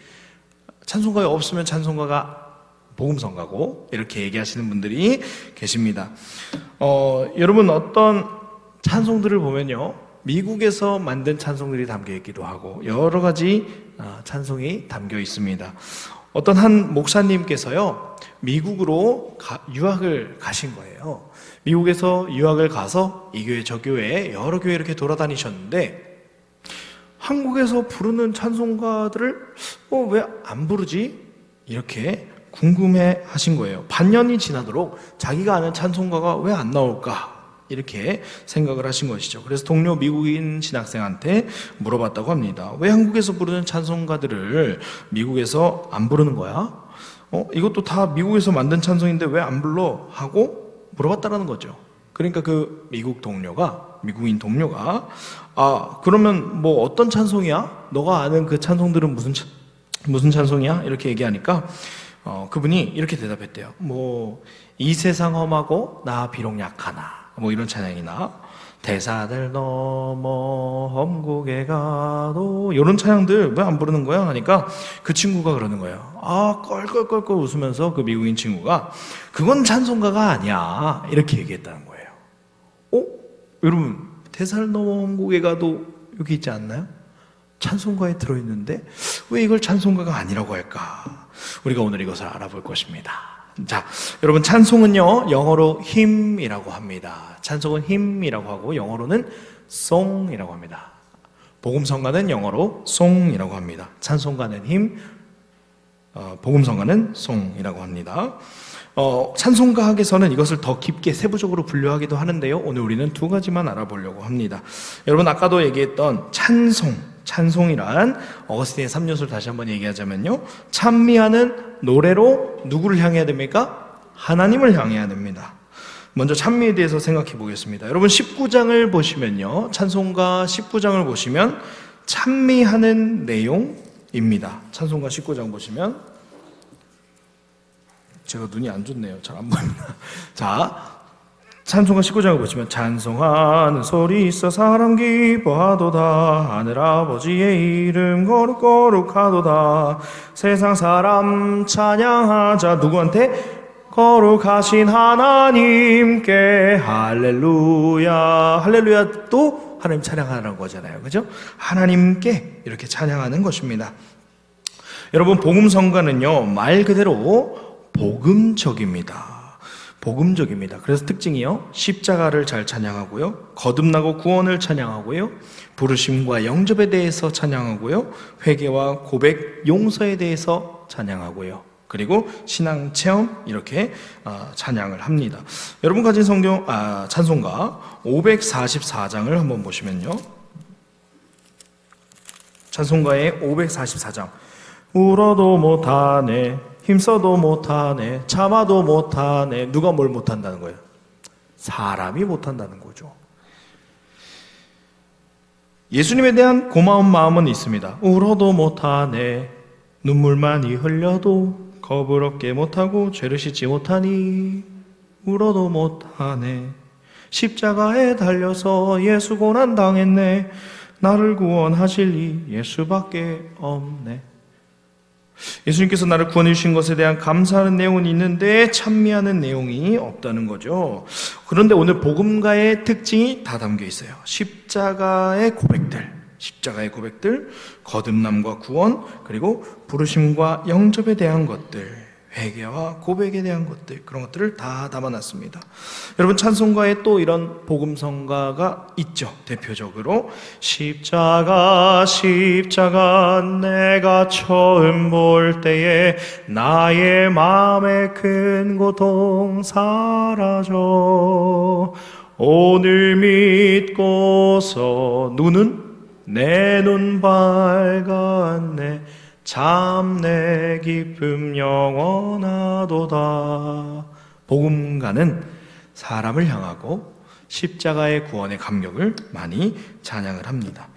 찬송가에 없으면 찬송가가 복음성가고, 이렇게 얘기하시는 분들이 계십니다. 여러분, 어떤 찬송들을 보면요, 미국에서 만든 찬송들이 담겨 있기도 하고 여러 가지 찬송이 담겨 있습니다. 어떤 한 목사님께서요, 미국으로 유학을 가신 거예요. 미국에서 유학을 가서 이 교회 저 교회 여러 교회 이렇게 돌아다니셨는데 한국에서 부르는 찬송가들을 왜 안 부르지? 이렇게 궁금해 하신 거예요. 반년이 지나도록 자기가 아는 찬송가가 왜 안 나올까? 이렇게 생각을 하신 것이죠. 그래서 동료 미국인 신학생한테 물어봤다고 합니다. 왜 한국에서 부르는 찬송가들을 미국에서 안 부르는 거야? 이것도 다 미국에서 만든 찬송인데 왜 안 불러? 하고 물어봤다라는 거죠. 그러니까 그 미국인 동료가 그러면 뭐 어떤 찬송이야? 너가 아는 그 찬송들은 무슨 찬송이야? 이렇게 얘기하니까 그분이 이렇게 대답했대요. 이 세상 험하고 나 비록 약하나, 이런 찬양이나 대사들 넘어 험곡에 가도, 이런 찬양들 왜 안 부르는 거야? 하니까 그 친구가 그러는 거예요. 껄껄껄껄 웃으면서 그 미국인 친구가 그건 찬송가가 아니야, 이렇게 얘기했다는 거예요. 여러분, 대사를 넘어 험곡에 가도 여기 있지 않나요? 찬송가에 들어있는데 왜 이걸 찬송가가 아니라고 할까? 우리가 오늘 이것을 알아볼 것입니다. 자, 여러분, 찬송은요, 영어로 hymn이라고 합니다. 찬송은 hymn이라고 하고 영어로는 song이라고 합니다. 복음성가는 영어로 song이라고 합니다. 찬송가는 hymn, 복음성가는 song이라고 합니다. 찬송가학에서는 이것을 더 깊게 세부적으로 분류하기도 하는데요, 오늘 우리는 두 가지만 알아보려고 합니다. 여러분, 아까도 얘기했던 찬송이란 어거스틴의 3요소를 다시 한번 얘기하자면요, 찬미하는 노래로 누구를 향해야 됩니까? 하나님을 향해야 됩니다. 먼저 찬미에 대해서 생각해 보겠습니다. 여러분, 19장을 보시면요, 찬송가 19장을 보시면 찬미하는 내용입니다. 찬송가 19장 보시면, 제가 눈이 안 좋네요, 잘 안 보입니다. 자, 찬송가 19장을 보시면 찬송하는 소리 있어 사람 기뻐하도다, 하늘아버지의 이름 거룩거룩하도다, 세상 사람 찬양하자. 누구한테? 거룩하신 하나님께 할렐루야. 할렐루야도 하나님 찬양하는 거잖아요, 그죠? 하나님께 이렇게 찬양하는 것입니다. 여러분, 복음성가는요, 말 그대로 복음적입니다. 복음적입니다. 그래서 특징이요, 십자가를 잘 찬양하고요, 거듭나고 구원을 찬양하고요, 부르심과 영접에 대해서 찬양하고요, 회개와 고백, 용서에 대해서 찬양하고요, 그리고 신앙 체험, 이렇게 찬양을 합니다. 여러분 가진 찬송가 544장을 한번 보시면요, 찬송가의 544장. 울어도 못하네, 힘써도 못하네, 참아도 못하네. 누가 뭘 못한다는 거예요? 사람이 못한다는 거죠. 예수님에 대한 고마운 마음은 있습니다. 울어도 못하네, 눈물 많이 흘려도 겁을 얻게 못하고 죄를 씻지 못하니 울어도 못하네, 십자가에 달려서 예수 고난 당했네, 나를 구원하실 이 예수밖에 없네. 예수님께서 나를 구원해 주신 것에 대한 감사하는 내용은 있는데 찬미하는 내용이 없다는 거죠. 그런데 오늘 복음가의 특징이 다 담겨 있어요. 십자가의 고백들, 거듭남과 구원, 그리고 부르심과 영접에 대한 것들, 회개와 고백에 대한 것들, 그런 것들을 다 담아놨습니다. 여러분, 찬송가에 또 이런 복음성가가 있죠. 대표적으로 십자가 내가 처음 볼 때에 나의 마음의 큰 고통 사라져, 오늘 믿고서 내 눈 밝았네, 참 내 기쁨 영원하도다. 복음가는 사람을 향하고 십자가의 구원의 감격을 많이 찬양을 합니다.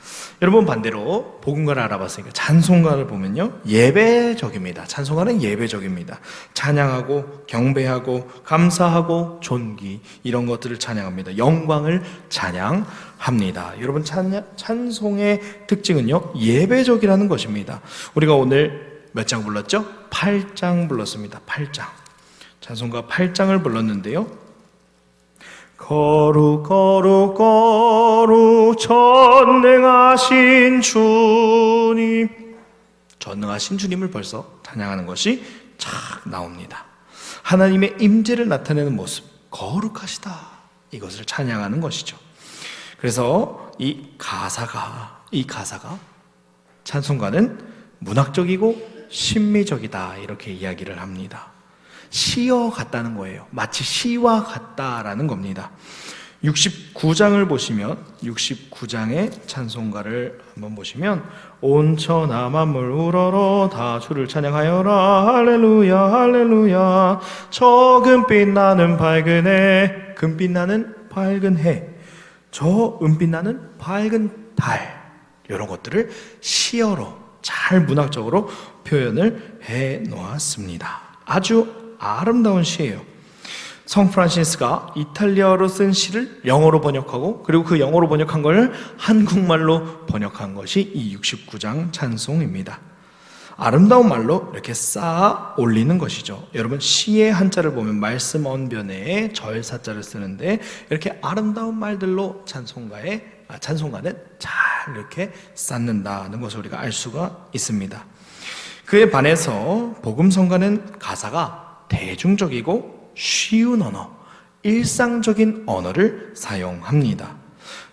여러분, 반대로 복음가를 알아봤으니까 찬송가를 보면요, 예배적입니다. 찬송가는 예배적입니다. 찬양하고 경배하고 감사하고 존귀, 이런 것들을 찬양합니다. 영광을 찬양합니다. 여러분, 찬송의 특징은요, 예배적이라는 것입니다. 우리가 오늘 몇 장 불렀죠? 8장 불렀습니다. 8장. 찬송가 8장을 불렀는데요, 거룩 전능하신 주님을 벌써 찬양하는 것이 착 나옵니다. 하나님의 임재를 나타내는 모습, 거룩하시다, 이것을 찬양하는 것이죠. 그래서 이 가사가 찬송가는 문학적이고 심미적이다, 이렇게 이야기를 합니다. 시와 같다는 거예요. 마치 시와 같다라는 겁니다. 69장을 보시면, 69장의 찬송가를 한번 보시면, 온 천하 만물 우러러 다 주를 찬양하여라, 할렐루야 할렐루야, 저 금빛 나는 밝은 해, 금빛 나는 밝은 해, 저 은빛 나는 밝은 달, 이런 것들을 시어로 잘 문학적으로 표현을 해 놓았습니다. 아주 아름다운 시예요. 성 프란시스가 이탈리아어로 쓴 시를 영어로 번역하고, 그리고 그 영어로 번역한 걸 한국말로 번역한 것이 이 69장 찬송입니다. 아름다운 말로 이렇게 쌓아 올리는 것이죠. 여러분, 시의 한자를 보면 말씀 언변에 절사자를 쓰는데, 이렇게 아름다운 말들로 찬송가는 잘 이렇게 쌓는다는 것을 우리가 알 수가 있습니다. 그에 반해서 복음성가는 가사가 대중적이고 쉬운 언어, 일상적인 언어를 사용합니다.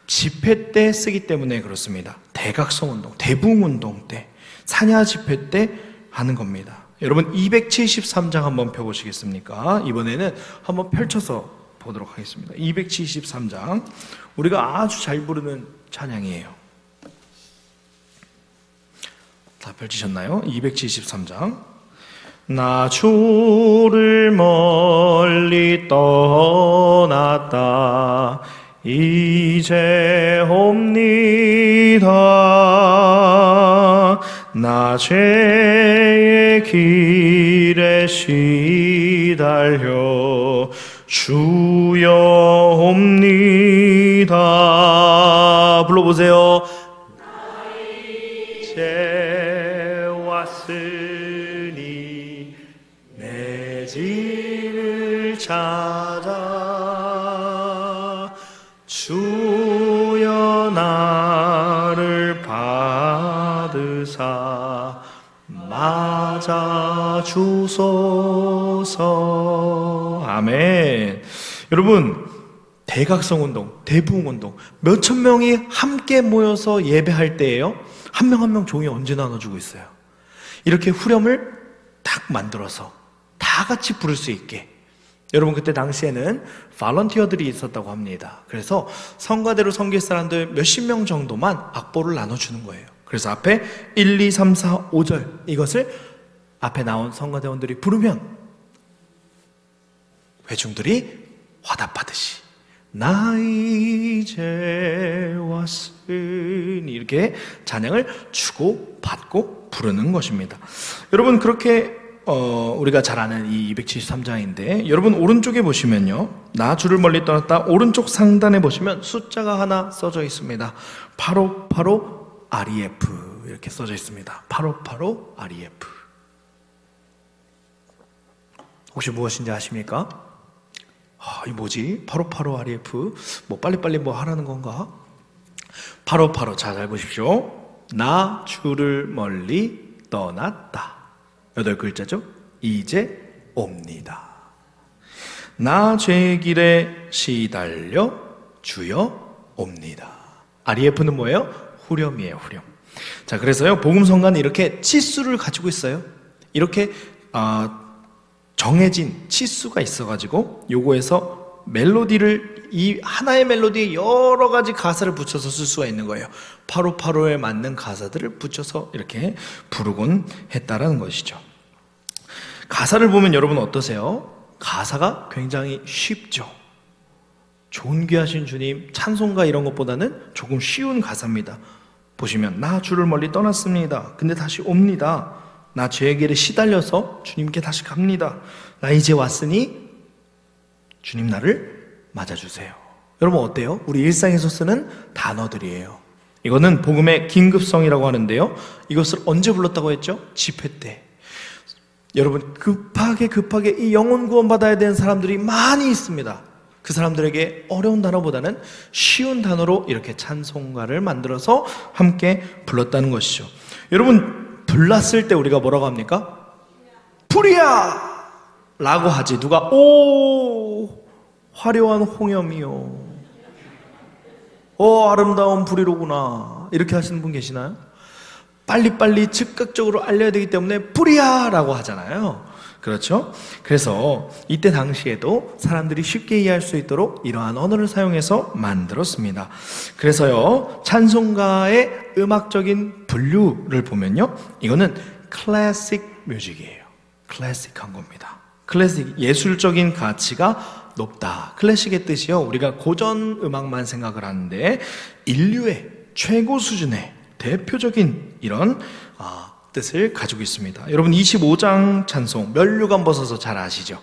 집회 때 쓰기 때문에 그렇습니다. 대각성운동, 대붕운동 때, 사냐 집회 때 하는 겁니다. 여러분, 273장 한번 펴보시겠습니까? 이번에는 한번 펼쳐서 보도록 하겠습니다. 273장, 우리가 아주 잘 부르는 찬양이에요. 다 펼치셨나요? 273장. 나 주를 멀리 떠났다 이제 옵니다. 나 죄의 길에 시달려 주여 옵니다. 불러보세요. 이제 왔으니 내 집을 찾아 주여 나를 받으사 맞아 주소서. 아멘. 여러분, 대각성 운동, 대부흥 운동, 몇천 명이 함께 모여서 예배할 때에요, 한 명 한 명 종이 언제 나눠주고 있어요. 이렇게 후렴을 딱 만들어서 다 같이 부를 수 있게. 여러분, 그때 당시에는 발런티어들이 있었다고 합니다. 그래서 성가대로 섬길 사람들 몇십 명 정도만 악보를 나눠주는 거예요. 그래서 앞에 1, 2, 3, 4, 5절 이것을 앞에 나온 성가대원들이 부르면 회중들이 화답하듯이 나 이제 왔으니 이렇게 찬양을 주고받고 부르는 것입니다. 여러분, 그렇게 우리가 잘 아는 이 273장인데 여러분 오른쪽에 보시면요, 나 주를 멀리 떠났다 오른쪽 상단에 보시면 숫자가 하나 써져 있습니다. 8585 REF 이렇게 써져 있습니다. 8585 REF. 혹시 무엇인지 아십니까? 이 뭐지? 8585 REF 뭐 빨리빨리 뭐 하라는 건가? 8585 잘 보십시오. 나 주를 멀리 떠났다. 8글자죠? 이제 옵니다. 나 죄의 길에 시달려 주여 옵니다. REF는 뭐예요? 후렴이에요, 후렴. 자, 그래서요, 복음성가는 이렇게 치수를 가지고 있어요. 이렇게 정해진 치수가 있어가지고 요거에서 멜로디를 이 하나의 멜로디에 여러 가지 가사를 붙여서 쓸 수가 있는 거예요. 8585에 맞는 가사들을 붙여서 이렇게 부르곤 했다라는 것이죠. 가사를 보면 여러분 어떠세요? 가사가 굉장히 쉽죠. 존귀하신 주님, 찬송가 이런 것보다는 조금 쉬운 가사입니다. 보시면 나 주를 멀리 떠났습니다. 근데 다시 옵니다. 나 죄의 길에 시달려서 주님께 다시 갑니다. 나 이제 왔으니 주님 나를 맞아주세요. 여러분 어때요? 우리 일상에서 쓰는 단어들이에요. 이거는 복음의 긴급성이라고 하는데요, 이것을 언제 불렀다고 했죠? 집회 때. 여러분, 급하게 이 영혼 구원 받아야 되는 사람들이 많이 있습니다. 그 사람들에게 어려운 단어보다는 쉬운 단어로 이렇게 찬송가를 만들어서 함께 불렀다는 것이죠. 여러분, 불났을 때 우리가 뭐라고 합니까? 불이야! 라고 하지. 누가 오 화려한 홍염이요, 아름다운 불이로구나, 이렇게 하시는 분 계시나요? 빨리빨리 즉각적으로 알려야 되기 때문에 불이야! 라고 하잖아요. 그렇죠? 그래서 이때 당시에도 사람들이 쉽게 이해할 수 있도록 이러한 언어를 사용해서 만들었습니다. 그래서요, 찬송가의 음악적인 분류를 보면요, 이거는 클래식 뮤직이에요. 클래식한 겁니다. 클래식, 예술적인 가치가 높다. 클래식의 뜻이요, 우리가 고전 음악만 생각을 하는데 인류의 최고 수준의 대표적인 이런 뜻을 가지고 있습니다. 여러분 25장 찬송 면류관 벗어서 잘 아시죠?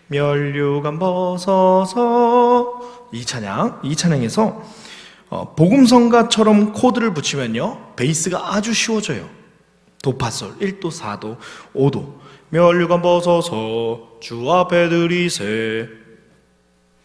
면류관 벗어서 이 찬양에서 복음성가처럼 코드를 붙이면요, 베이스가 아주 쉬워져요. 도파솔 1도 4도 5도 면류관 벗어서 주 앞에 들이세,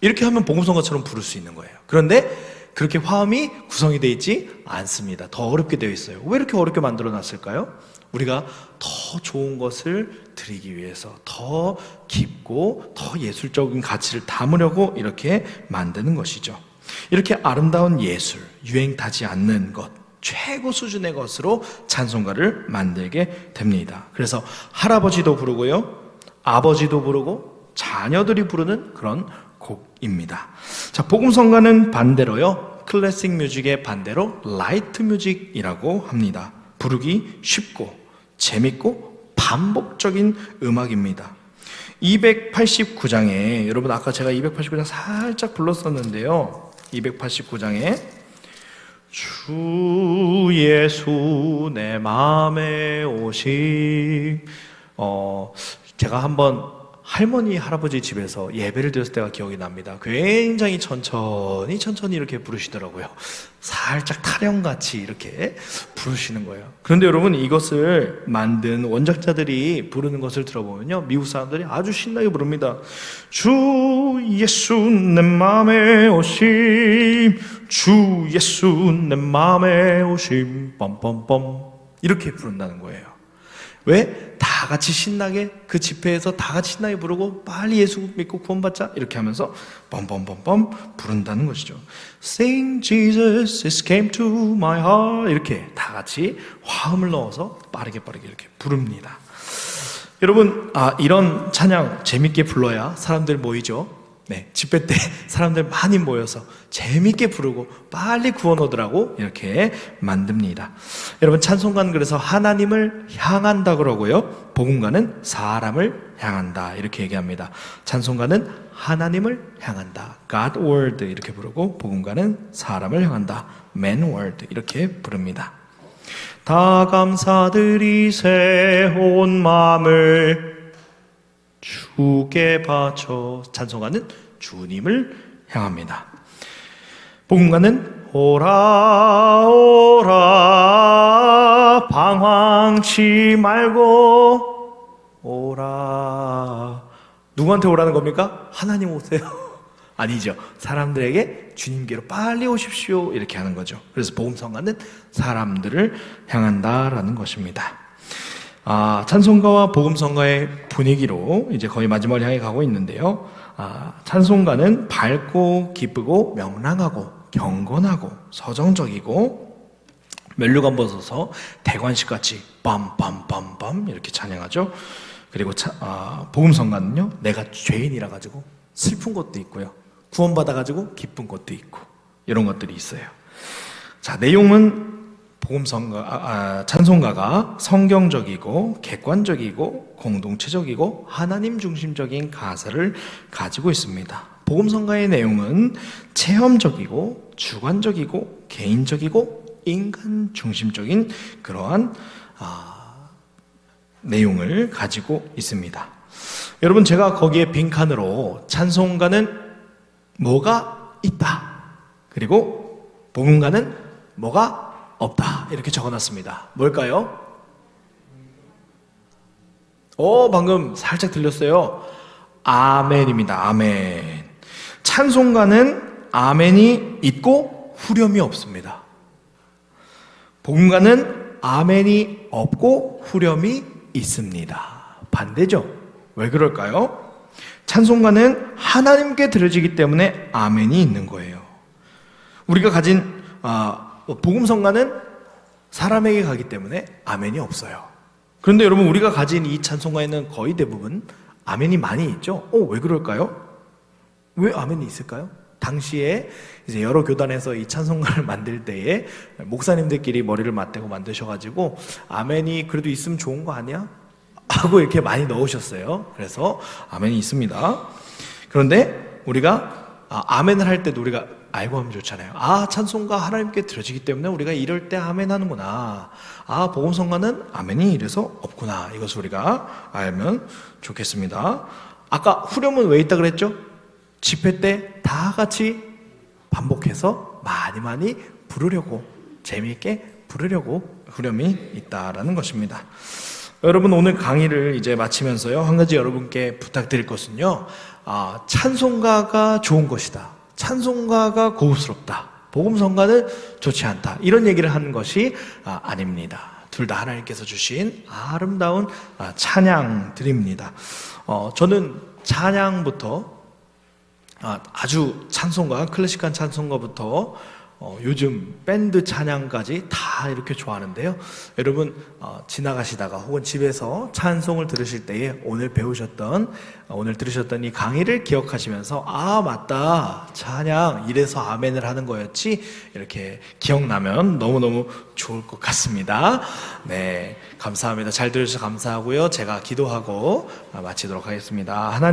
이렇게 하면 복음성가처럼 부를 수 있는 거예요. 그런데 그렇게 화음이 구성이 되어 있지 않습니다. 더 어렵게 되어 있어요. 왜 이렇게 어렵게 만들어 놨을까요? 우리가 더 좋은 것을 드리기 위해서 더 깊고 더 예술적인 가치를 담으려고 이렇게 만드는 것이죠. 이렇게 아름다운 예술, 유행 타지 않는 것, 최고 수준의 것으로 찬송가를 만들게 됩니다. 그래서 할아버지도 부르고요, 아버지도 부르고 자녀들이 부르는 그런 곡입니다. 자, 복음성가는 반대로요, 클래식 뮤직의 반대로 라이트 뮤직이라고 합니다. 부르기 쉽고 재밌고 반복적인 음악입니다. 289장에 여러분, 아까 제가 289장 살짝 불렀었는데요, 289장에 주 예수 내 마음에 오심, 제가 한번 할머니 할아버지 집에서 예배를 드렸을 때가 기억이 납니다. 굉장히 천천히 이렇게 부르시더라고요. 살짝 타령같이 이렇게 부르시는 거예요. 그런데 여러분, 이것을 만든 원작자들이 부르는 것을 들어보면요, 미국 사람들이 아주 신나게 부릅니다. 주 예수 내 마음에 오심, 주 예수 내 마음에 오심, 뻔뻔뻔, 이렇게 부른다는 거예요. 왜? 다 같이 신나게 그 집회에서 다 같이 신나게 부르고 빨리 예수 믿고 구원받자 이렇게 하면서 뻔뻔뻔뻔 부른다는 것이죠. Sing Jesus, it came to my heart 이렇게 다 같이 화음을 넣어서 빠르게 이렇게 부릅니다. 여러분, 이런 찬양 재밌게 불러야 사람들 모이죠. 네, 집회 때 사람들 많이 모여서 재밌게 부르고 빨리 구원 얻으라고 이렇게 만듭니다. 여러분, 찬송가는 그래서 하나님을 향한다 그러고요, 복음가는 사람을 향한다 이렇게 얘기합니다. 찬송가는 하나님을 향한다, God word 이렇게 부르고, 복음가는 사람을 향한다, man word 이렇게 부릅니다. 다 감사드리세 온 마음을 주께 바쳐. 찬송가는 주님을 향합니다. 복음가는 오라 오라 방황치 말고 오라. 누구한테 오라는 겁니까? 하나님 오세요? 아니죠. 사람들에게 주님께로 빨리 오십시오 이렇게 하는 거죠. 그래서 복음성가는 사람들을 향한다라는 것입니다. 찬송가와 복음성가의 분위기로 이제 거의 마지막을 향해 가고 있는데요. 찬송가는 밝고 기쁘고 명랑하고 경건하고 서정적이고 면류관 벗어서 대관식같이 빰빰빰빰 이렇게 찬양하죠. 그리고 복음성가는요, 내가 죄인이라 가지고 슬픈 것도 있고요, 구원받아가지고 기쁜 것도 있고 이런 것들이 있어요. 자, 내용은 찬송가가 성경적이고 객관적이고 공동체적이고 하나님 중심적인 가사를 가지고 있습니다. 복음성가의 내용은 체험적이고 주관적이고 개인적이고 인간 중심적인 그러한 내용을 가지고 있습니다. 여러분, 제가 거기에 빈칸으로 찬송가는 뭐가 있다, 그리고 복음가는 뭐가 없다 이렇게 적어놨습니다. 뭘까요? 방금 살짝 들렸어요. 아멘입니다. 아멘. 찬송가는 아멘이 있고 후렴이 없습니다. 복음가는 아멘이 없고 후렴이 있습니다. 반대죠. 왜 그럴까요? 찬송가는 하나님께 드려지기 때문에 아멘이 있는 거예요. 우리가 가진 복음성가는 사람에게 가기 때문에 아멘이 없어요. 그런데 여러분, 우리가 가진 이 찬송가에는 거의 대부분 아멘이 많이 있죠. 왜 그럴까요? 왜 아멘이 있을까요? 당시에 이제 여러 교단에서 이 찬송가를 만들 때에 목사님들끼리 머리를 맞대고 만드셔가지고 아멘이 그래도 있으면 좋은 거 아니야? 하고 이렇게 많이 넣으셨어요. 그래서 아멘이 있습니다. 그런데 우리가 아멘을 할 때도 우리가 알고 하면 좋잖아요. 찬송가 하나님께 드려지기 때문에 우리가 이럴 때 아멘 하는구나. 복음성가는 아멘이 이래서 없구나. 이것을 우리가 알면 좋겠습니다. 아까 후렴은 왜 있다 그랬죠? 집회 때 다 같이 반복해서 많이 부르려고, 재미있게 부르려고 후렴이 있다라는 것입니다. 여러분, 오늘 강의를 이제 마치면서요, 한 가지 여러분께 부탁드릴 것은요, 찬송가가 좋은 것이다, 찬송가가 고급스럽다, 복음성가는 좋지 않다, 이런 얘기를 하는 것이 아닙니다. 둘 다 하나님께서 주신 아름다운 찬양들입니다. 저는 찬양부터 아주 찬송가, 클래식한 찬송가부터 요즘 밴드 찬양까지 다 이렇게 좋아하는데요. 여러분, 지나가시다가 혹은 집에서 찬송을 들으실 때에 오늘 들으셨던 이 강의를 기억하시면서 맞다, 찬양 이래서 아멘을 하는 거였지, 이렇게 기억나면 너무너무 좋을 것 같습니다. 네, 감사합니다. 잘 들으셔서 감사하고요. 제가 기도하고 마치도록 하겠습니다. 하나님